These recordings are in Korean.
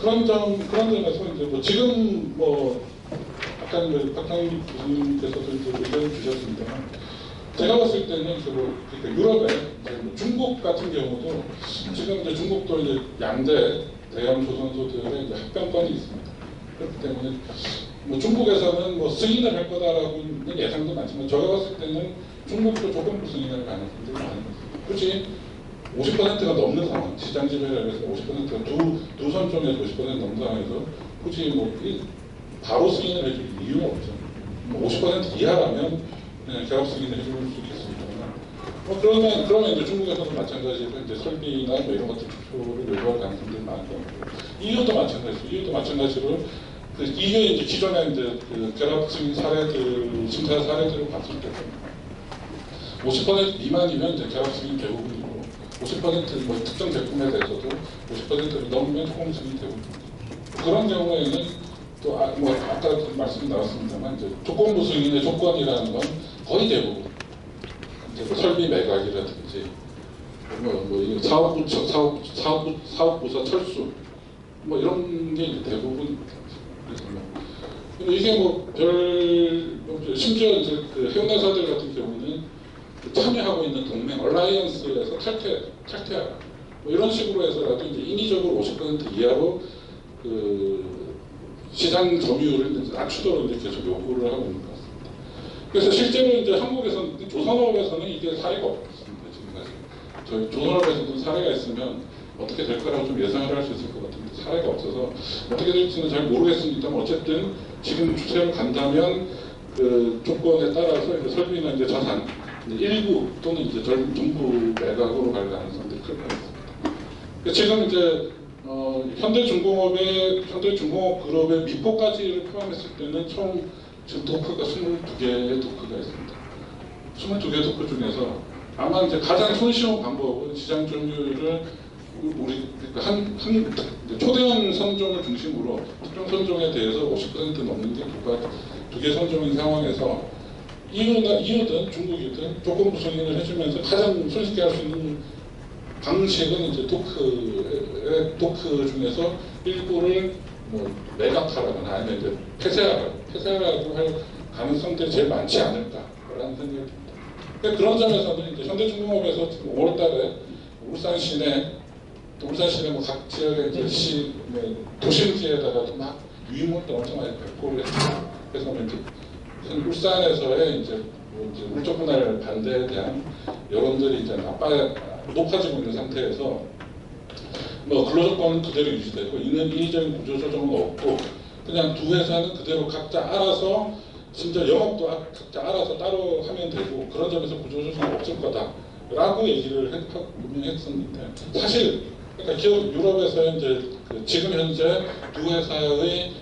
그런 점에서 이제 뭐 지금 뭐 아까 박상희 교수님께서도 이제 의견을 주셨습니다만, 제가 봤을 때는 그러니까 유럽에 이제 뭐 중국 같은 경우도 지금 이제 중국도 이제 양대 대형 조선소들의 이제 합병권이 있습니다. 그렇기 때문에 뭐 중국에서는 뭐 승인을 할 거다라고는 예상도 많지만, 제가 봤을 때는 중국도 조건부 승인을 가능성이 많습니다. 굳이 50%가 넘는 상황, 시장 지배를 해서 50%가 두 선종에서 50% 넘는 상황에서 굳이 뭐 바로 승인을 해줄 이유가 없죠. 뭐 50% 이하라면 그냥 결합 승인을 해줄 수 있겠습니다만, 뭐 그러면 이제 중국에서도 마찬가지로 이제 설비나 뭐 이런 것들 축소를 요구할 가능성들이 많을 거고, 이유도 마찬가지로 그 이게 이제 기존에 이제 그 결합 승인 사례들, 심사 사례들을 봤을 때 50% 미만이면 이제 결합 승인 대부분이고, 50%뭐 특정 제품에 대해서도 50%를 넘으면 소공 승인 대부분입니다. 그런 경우에는 또 뭐 아까 말씀이 나왔습니다만, 이제 조건부 승인의 조건이라는 건 거의 대부분 이제 뭐 설비 매각이라든지 뭐 사업부서 철수 뭐 이런 게 대부분입니다. 그래서 뭐 이게 뭐 심지어 이제 그 해운대사들 같은 경우는 참여하고 있는 동맹 얼라이언스에서 탈퇴하라 뭐 이런 식으로 해서라도 이제 인위적으로 50% 이하로 그 시장 점유율을 낮추도록 이제 계속 요구를 하고 있는 것 같습니다. 그래서 실제로 이제 한국에서는, 조선업에서는 이게 사례가 없습니다. 지금까지 저희 조선업에서도 사례가 있으면 어떻게 될 거라고 좀 예상을 할 수 있을 것 같은데, 사례가 없어서 어떻게 될지는 잘 모르겠습니다만, 어쨌든 지금 추세를 간다면 그 조건에 따라서 이제 설비나 이제 자산 일부 또는 이제 전부 매각으로 갈 가능성들이 클 것 같습니다. 지금 이제 현대중공업 그룹의 미포까지를 포함했을 때는 총 지금 도크가 22개의 도크가 있습니다. 22개의 도크 중에서 아마 이제 가장 손쉬운 방법은 시장 점유율을 그러니까 초대형 선종을 중심으로 특정 선종에 대해서 50% 넘는 게 두 개 선종인 상황에서 이유든 중국이든 조건부 승인을 해주면서 가장 손쉽게 할 수 있는 방식은 이제 도크 중에서 일부를 뭐 매각하거나 아니면 이제 폐쇄하라고 할 가능성들이 제일 많지 않을까라는 생각이 듭니다. 그런 점에서는 이제 현대중공업에서 지금 5월달에 울산 시내 뭐 각 지역의 이제 도심지에다가도 막 유인물도 엄청 많이 배포를 했어요. 그래서 이제 울산에서의 이제 물적 분할 반대에 대한 여론들이 이제 높아지고 있는 상태에서 뭐 근로조건은 그대로 유지되고 인위적인 구조조정은 없고, 그냥 두 회사는 그대로 각자 알아서, 심지어 영업도 각자 알아서 따로 하면 되고, 그런 점에서 구조조정은 없을 거다라고 얘기를 분명히 했었는데, 사실 그러니까 유럽에서 이제 지금 현재 두 회사의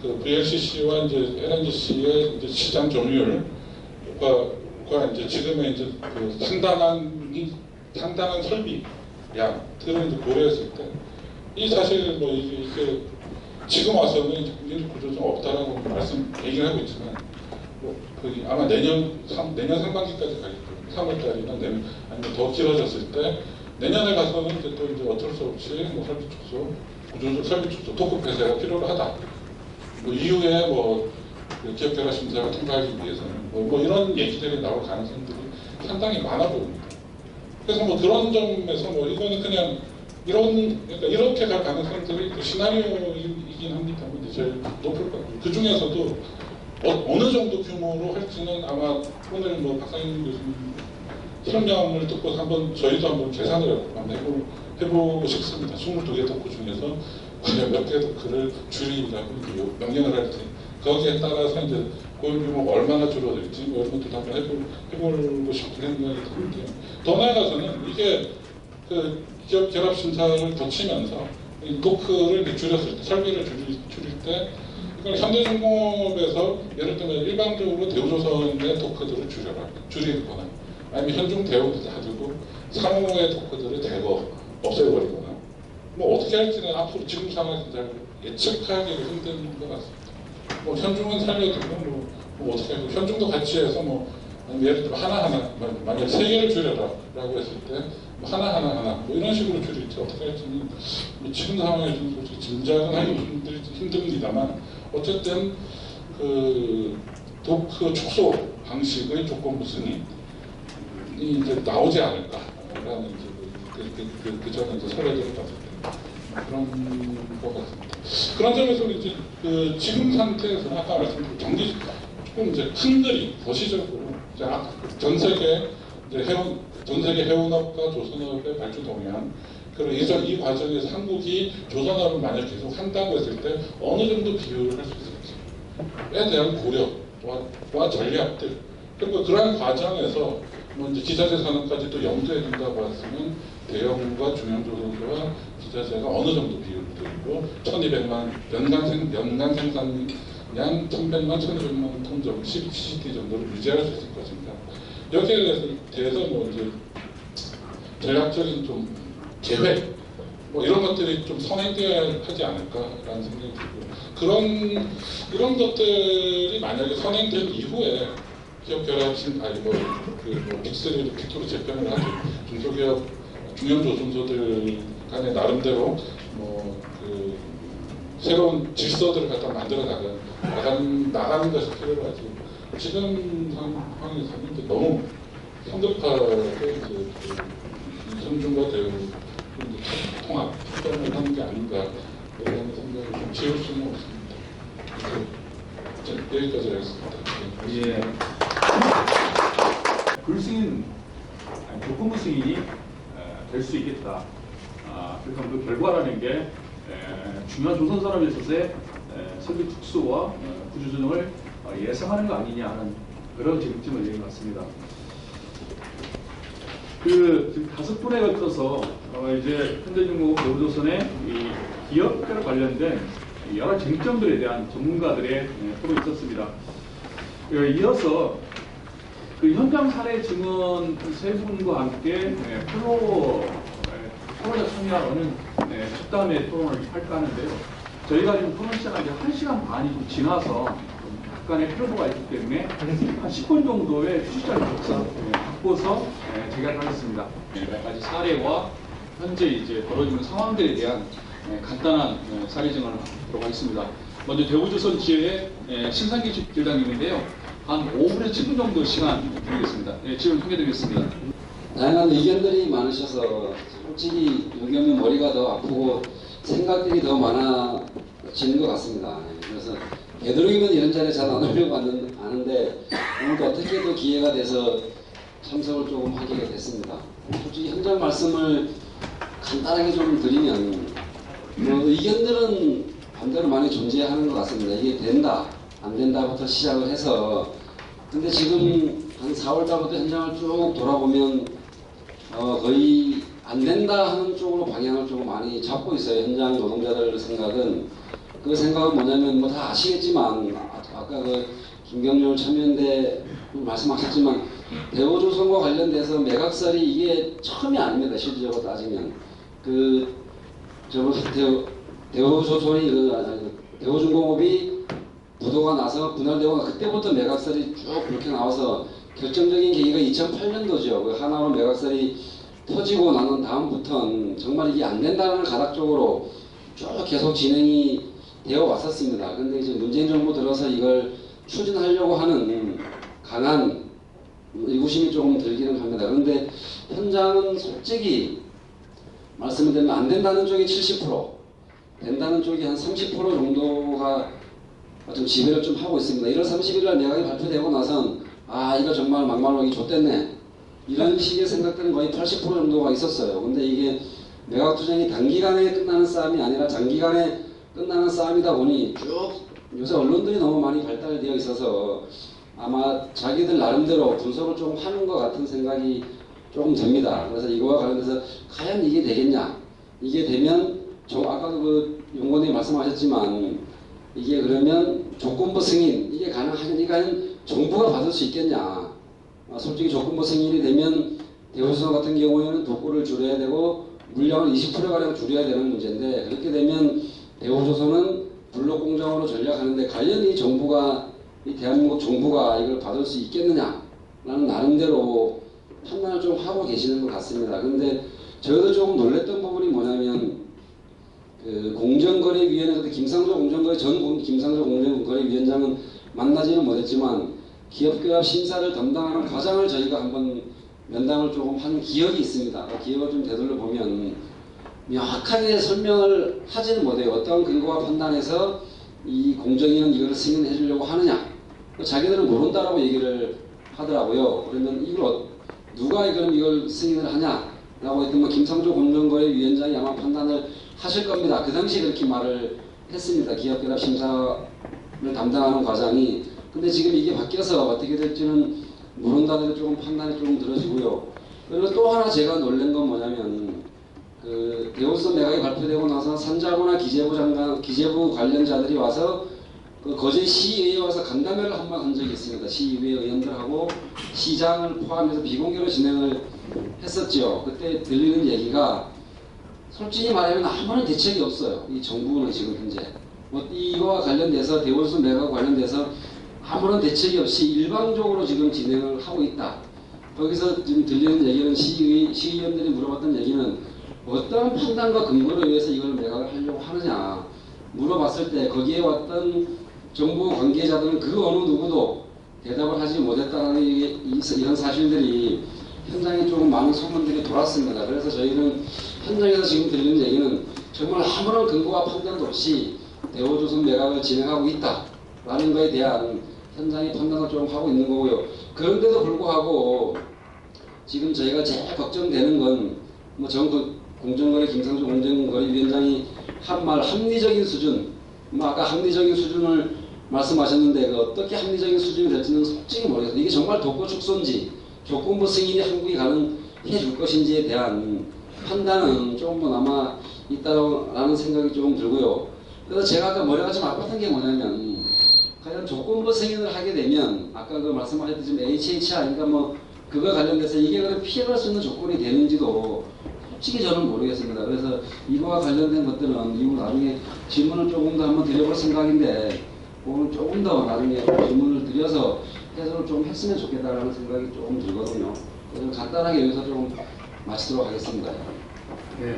그 VLCC와 이제 LNGC의 이제 시장 점유율과 이제 지금의 이제 그 상당한 설비 양들을 이제 고려했을 때, 이 사실 뭐 이게 지금 와서는 이제 국민적 구조조정 없다라고 얘기를 하고 있지만, 뭐 거기 아마 내년 상반기까지 가겠죠. 3월달이나 아니면 더 길어졌을 때 내년에 가서는 이제 또 이제 어쩔 수 없이 뭐 설비 축소, 도급 폐쇄가 필요하다. 뭐 이후에 뭐 기업 결합 심사를 통과하기 위해서는 뭐 이런 얘기들이 나올 가능성들이 상당히 많아 보입니다. 그래서 뭐 그런 점에서 뭐 이거는 그냥 그러니까 이렇게 갈 가능성들이 시나리오이긴 합니다만 이제 제일 높을 것 같아요. 그 중에서도 어느 정도 규모로 할지는 아마 오늘 뭐 박상희 교수님 설명을 듣고 저희도 한번 계산을 해보고 싶습니다. 22개 도크 중에서 과연 몇 개 도크를 줄이라고 명령을 할지, 거기에 따라서 이제 고용 규모가 얼마나 줄어들지 뭐 이런 것도 한번 해보고 싶은 생각이 드는데요. 더 나아가서는 이게 그 기업 결합 심사를 거치면서 이 도크를 줄였을 때, 설비를 줄일 때, 이걸 현대중공업에서 예를 들면 일반적으로 대우조선의 도크들을 줄이거나, 아니면 현중 대우를 가지고 상호의 도크들을 대거 없애버리거나, 뭐 어떻게 할지는 앞으로 지금 상황에서 잘 예측하기 힘든 것 같습니다. 뭐 현중은 살려두고 뭐 어떻게 하고, 현중도 같이 해서 뭐 예를 들어 하나하나 만약 3개를 줄여라라고 했을 때 하나 뭐 이런 식으로 줄일지 어떻게 할지는 뭐 지금 상황에서는 솔직히 짐작은 하기 힘듭니다만 어쨌든 그 도크 축소 방식의 조건부 승인이 이제 나오지 않을까라는 이제 그 전에 이제 설레들을 봤을 때 그런 것 같습니다. 그런 점에서 이제 그 지금 상태에서 아까 말씀드린 정기 조금 이제 큰 그림 거시적으로 이제 전 세계 이제 전 세계 해운업과 조선업의 발주 동향 그리고 예전 이 과정에서 한국이 조선업을 만약 계속 한다고 했을 때 어느 정도 비율을 할 수 있을지에 대한 고려와 전략들 그리고 그러한 과정에서 뭐 이제 기자재 산업까지 또 염두에 둔다고 했으면 대형과 중형조선소와 기자재가 어느 정도 비율을 들고 1200만 연간 생산량 1100만 1200만 톤 정도 CCT 정도를 유지할 수 있을 것인가 여기에 대해서 뭐 이제 전략적인 좀 계획 뭐 이런 것들이 좀 선행돼야 하지 않을까라는 생각이 들고 이런 것들이 만약에 선행된 이후에 기업 결합신 아니 뭐 빅3로 빅2로 재편을 하죠. 중소기업 중형조선소들 간에 나름대로 뭐 그 새로운 질서들을 갖다 만들어 나가는 것이 필요하지. 지금 상황에서는 너무 성급하게 이성준과 대우 통합 협정을 하는 게 아닌가 이런 생각을 좀 지울 수는 없습니다. 여기까지 하겠습니다. 예. 불승인, 조건부 승인이 될 수 있겠다. 그래서 그 결과라는 게 중요한 조선산업에 있어서의 설비 축소와 구조 조정을 예상하는 거 아니냐 하는 그런 지점을 얘기해 봤습니다. 그 5분에 걸쳐서 이제 현대중공업 노조선의 이 기업과 관련된 여러 쟁점들에 대한 전문가들의 토론이 있었습니다. 이어서 그 현장 사례 증언 세 분과 함께 토론에 참여하는 첫 다음에 토론을 할까 하는데요. 저희가 지금 토론 시간이 1시간 반이 좀 지나서 약간의 피로도가 있기 때문에 한 10분 정도의 휴식자를 바꿔서 재개를 하겠습니다. 몇 가지 사례와 현재 이제 벌어지는 상황들에 대한 간단한 사례 증언을 하도록 하겠습니다. 먼저 대우조선 지회의 신상기 실장님인데요. 한 5분에서 7분 정도 시간 드리겠습니다. 질문 소개드리겠습니다. 다양한 의견들이 많으셔서 솔직히 여기 오면 머리가 더 아프고 생각들이 더 많아지는 것 같습니다. 그래서 되도록이면 이런 자리에 잘 안 오려고 하는데 오늘도 어떻게도 기회가 돼서 참석을 조금 하게 됐습니다. 솔직히 현장 말씀을 간단하게 좀 드리면 의견들은 반대로 많이 존재하는 것 같습니다. 이게 된다, 안 된다부터 시작을 해서 근데 지금 한 4월달부터 현장을 쭉 돌아보면 거의 안 된다 하는 쪽으로 방향을 좀 많이 잡고 있어요. 현장 노동자들 생각은. 그 생각은 뭐냐면 뭐 다 아시겠지만 아까 그 김경률 참여연대 말씀하셨지만 대우조선과 관련돼서 매각설이 이게 처음이 아닙니다. 실질적으로 따지면 대우조선이 대우중공업이 부도가 나서 분할되고 그때부터 매각설이 쭉 그렇게 나와서 결정적인 계기가 2008년도죠. 그 하나로 매각설이 터지고 나는 다음부터는 정말 이게 안 된다는 가닥 쪽으로 쭉 계속 진행이 되어 왔었습니다. 근데 이제 문재인 정부 들어서 이걸 추진하려고 하는 강한 의구심이 조금 들기는 합니다. 그런데 현장은 솔직히 말씀을 드리면 안 된다는 쪽이 70%, 된다는 쪽이 한 30% 정도가 좀 지배를 좀 하고 있습니다. 1월 30일 날 매각이 발표되고 나선 이거 정말 막말로 좋댔네 이런 식의 생각들은 거의 80% 정도가 있었어요. 근데 이게 매각 투쟁이 단기간에 끝나는 싸움이 아니라 장기간에 끝나는 싸움이다 보니 쭉 요새 언론들이 너무 많이 발달되어 있어서 아마 자기들 나름대로 분석을 좀 하는 것 같은 생각이 조금 듭니다. 그래서 이거와 관련해서 과연 이게 되겠냐? 이게 되면 아까도 그 용건님이 말씀하셨지만 이게 그러면 조건부 승인 이게 가능하냐? 과연 정부가 받을 수 있겠냐? 솔직히 조건부 승인이 되면 대우조선 같은 경우에는 독고를 줄여야 되고 물량을 20%가량 줄여야 되는 문제인데 그렇게 되면 대우조선은 블록공장으로 전략하는데 과연 이 정부가 이 대한민국 정부가 이걸 받을 수 있겠느냐라는 나름대로 판단을 좀 하고 계시는 것 같습니다. 그런데 저도 조금 놀랬던 부분이 뭐냐면 그 공정거래위원회 김상조 공정거래 김상조 공정거래위원장은 만나지는 못했지만 기업결합 심사를 담당하는 과장을 저희가 한번 면담을 조금 한 기억이 있습니다. 그 기억을 좀 되돌려 보면 명확하게 설명을 하지는 못해요. 어떤 근거와 판단해서 이 공정위는 이걸 승인해 주려고 하느냐. 자기들은 모른다라고 얘기를 하더라고요. 그러면 누가 그럼 이걸 승인을 하냐라고 했더니 뭐 김상조 공정거래위원장이 아마 판단을 하실 겁니다. 그 당시에 그렇게 말을 했습니다. 기업결합 심사를 담당하는 과장이. 근데 지금 이게 바뀌어서 어떻게 될지는 모른다는 조금 판단이 조금 들어지고요. 그리고 또 하나 제가 놀란 건 뭐냐면 그 대우선 매각이 발표되고 나서 산자부나 기재부 관련자들이 와서 그 거제 시의회에 와서 간담회를 한 번 한 적이 있습니다. 시의회 의원들하고 시장을 포함해서 비공개로 진행을 했었죠. 그때 들리는 얘기가 솔직히 말하면 아무런 대책이 없어요. 이 정부는 지금 현재 뭐 이거와 관련돼서 대우선 매각 관련돼서 아무런 대책이 없이 일방적으로 지금 진행을 하고 있다. 거기서 지금 들리는 얘기는 시의원들이 물어봤던 얘기는 어떤 판단과 근거를 위해서 이걸 매각을 하려고 하느냐 물어봤을 때 거기에 왔던 정부 관계자들은 그 어느 누구도 대답을 하지 못했다는 이런 사실들이 현장에 조금 많은 소문들이 돌았습니다. 그래서 저희는 현장에서 지금 들리는 얘기는 정말 아무런 근거와 판단도 없이 대우조선 매각을 진행하고 있다라는 것에 대한 현장의 판단을 좀 하고 있는 거고요. 그런데도 불구하고 지금 저희가 제일 걱정되는 건 뭐 공정거래 김상조 공정거래위원장이 한 말 합리적인 수준, 뭐 아까 합리적인 수준을 말씀하셨는데 그 어떻게 합리적인 수준이 될지는 솔직히 모르겠어요. 이게 정말 독고 축소인지 조건부 승인이 한국이 가능해 줄 것인지에 대한 판단은 조금 더 남아 있다라는 생각이 조금 들고요. 그래서 제가 아까 머리가 좀 아팠던 게 뭐냐면 과연 조건부 승인을 하게 되면 아까 그 말씀하셨듯이 HHR 그러니까 뭐 그거 관련돼서 이게 그럼 피해갈 수 있는 조건이 되는지도 솔직히 저는 모르겠습니다. 그래서 이거와 관련된 것들은 이후 나중에 질문을 조금 더 한번 드려볼 생각인데 오늘 조금 더 나중에 질문을 드려서 해설을 좀 했으면 좋겠다라는 생각이 조금 들거든요. 그래서 간단하게 여기서 좀 마치도록 하겠습니다. 네.